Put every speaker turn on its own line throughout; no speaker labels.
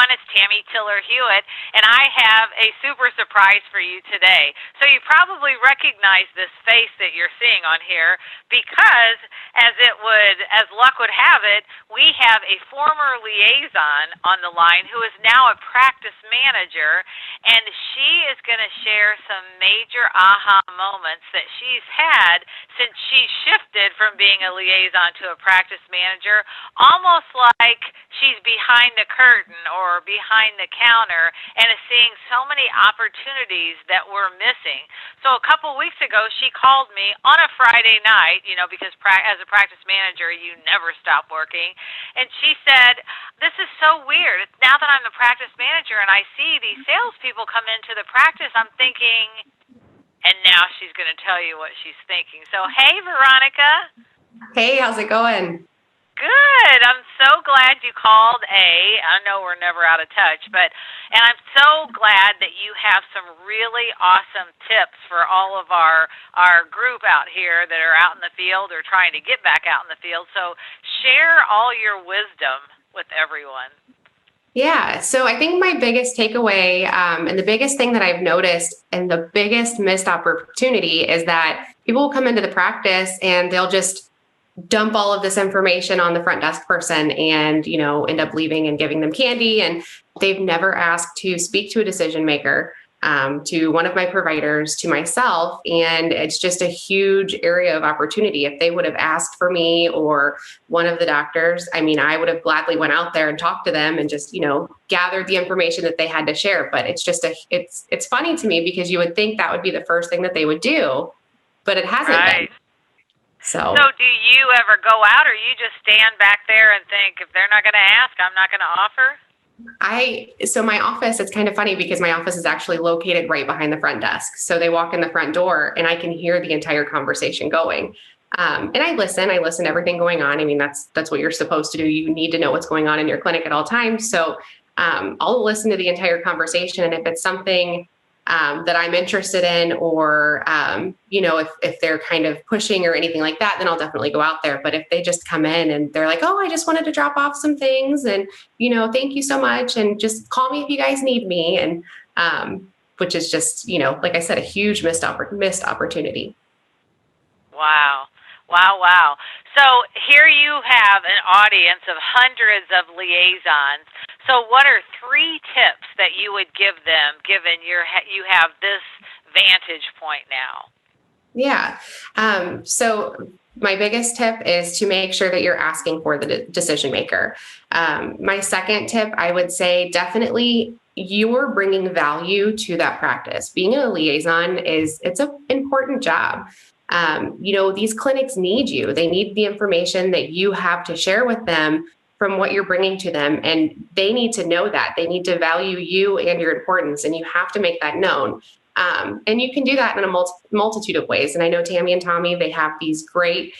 everyone. It's Tammy Tiller Hewitt, and I have a super surprise for you today. So you probably recognize this face that you're seeing on here because, as luck would have it, we have a former liaison on the line who is now a practice manager, and she is going to share some major aha moments that she's had since she shifted from being a liaison to a practice manager, almost like she's behind the curtain or behind the counter and is seeing so many opportunities that we're missing. So a couple weeks ago, she called me on a Friday night, because as a practice manager, you never stop working. And she said, this is so weird. Now that I'm the practice manager and I see these salespeople come into the practice, I'm thinking, and now she's going to tell you what she's thinking. So, hey, Veronica.
Hey, how's it going?
Good. I'm so glad you called, I know we're never out of touch, and I'm so glad that you have some really awesome tips for all of our group out here that are out in the field or trying to get back out in the field. So share all your wisdom with everyone.
Yeah, so I think my biggest takeaway and the biggest thing that I've noticed and the biggest missed opportunity is that people will come into the practice and they'll just dump all of this information on the front desk person and, end up leaving and giving them candy. And they've never asked to speak to a decision maker, to one of my providers, to myself. And it's just a huge area of opportunity. If they would have asked for me or one of the doctors, I would have gladly went out there and talked to them and just, gathered the information that they had to share. But it's just it's funny to me because you would think that would be the first thing that they would do, but it hasn't been. So
do you ever go out or you just stand back there and think, if they're not going to ask, I'm not going to offer?
So my office, it's kind of funny because my office is actually located right behind the front desk. So they walk in the front door and I can hear the entire conversation going. And I listen to everything going on. That's what you're supposed to do. You need to know what's going on in your clinic at all times. So I'll listen to the entire conversation. And if it's something that I'm interested in, or, if they're kind of pushing or anything like that, then I'll definitely go out there. But if they just come in and they're like, oh, I just wanted to drop off some things and, thank you so much. And just call me if you guys need me. And, which is just, like I said, a huge missed opportunity.
Wow. So here you have an audience of hundreds of liaisons. So what are 3 tips that you would give them, given you have this vantage point now?
Yeah. So my biggest tip is to make sure that you're asking for the decision maker. My second tip, I would say definitely you're bringing value to that practice. Being a liaison it's an important job. These clinics need you. They need the information that you have to share with them from what you're bringing to them. And they need to know that. They need to value you and your importance, and you have to make that known. And you can do that in a multitude of ways. And I know Tammy and Tommy, they have these great,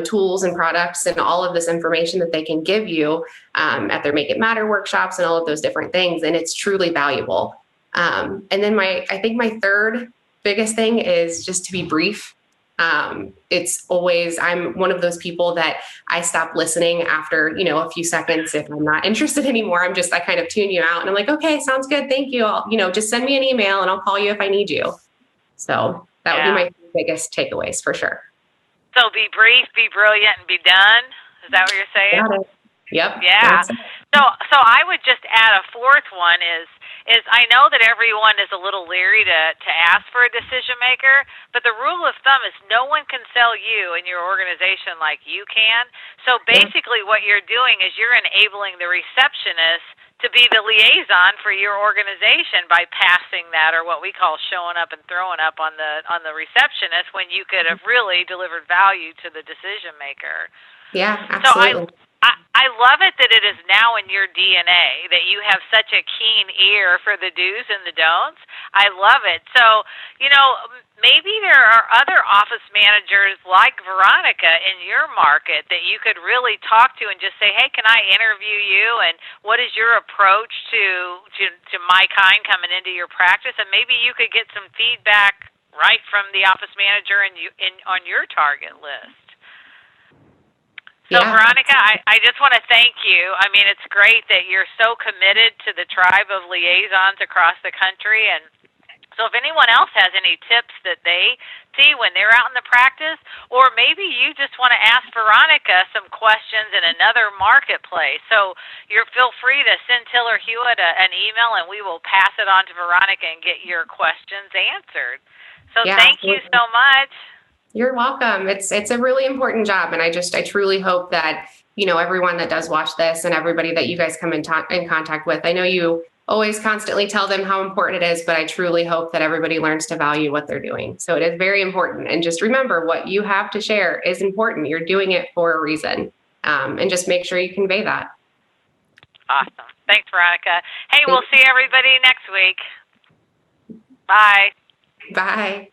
tools and products and all of this information that they can give you at their Make It Matter workshops and all of those different things. And it's truly valuable. And then I think my third biggest thing is just to be brief. I'm one of those people that I stop listening after, a few seconds. If I'm not interested anymore, I kind of tune you out and I'm like, okay, sounds good. Thank you. I'll, just send me an email and I'll call you if I need you. So that would be my biggest takeaways for sure.
So be brief, be brilliant, and be done. Is that what you're saying?
Got it. Yep.
Yeah. So I would just add a fourth one is I know that everyone is a little leery to ask for a decision maker, but the rule of thumb is no one can sell you and your organization like you can. So basically what you're doing is you're enabling the receptionist to be the liaison for your organization by passing that, or what we call showing up and throwing up on the receptionist, when you could have really delivered value to the decision maker.
Yeah, absolutely.
So I love it that it is now in your DNA, that you have such a keen ear for the do's and the don'ts. I love it. So, maybe there are other office managers like Veronica in your market that you could really talk to and just say, hey, can I interview you? And what is your approach to my kind coming into your practice? And maybe you could get some feedback right from the office manager on your target list. So,
Yeah.
Veronica, I just want to thank you. I mean, it's great that you're so committed to the tribe of liaisons across the country. And so if anyone else has any tips that they see when they're out in the practice, or maybe you just want to ask Veronica some questions in another marketplace, so feel free to send Tiller Hewitt an email, and we will pass it on to Veronica and get your questions answered. So
Yeah,
thank you
absolutely.
so much.
You're welcome. It's a really important job, and I truly hope that everyone that does watch this and everybody that you guys come in contact with. I know you always constantly tell them how important it is, but I truly hope that everybody learns to value what they're doing. So it is very important, and just remember what you have to share is important. You're doing it for a reason, and just make sure you convey that.
Awesome. Thanks, Veronica. Hey, we'll see everybody next week. Bye.
Bye.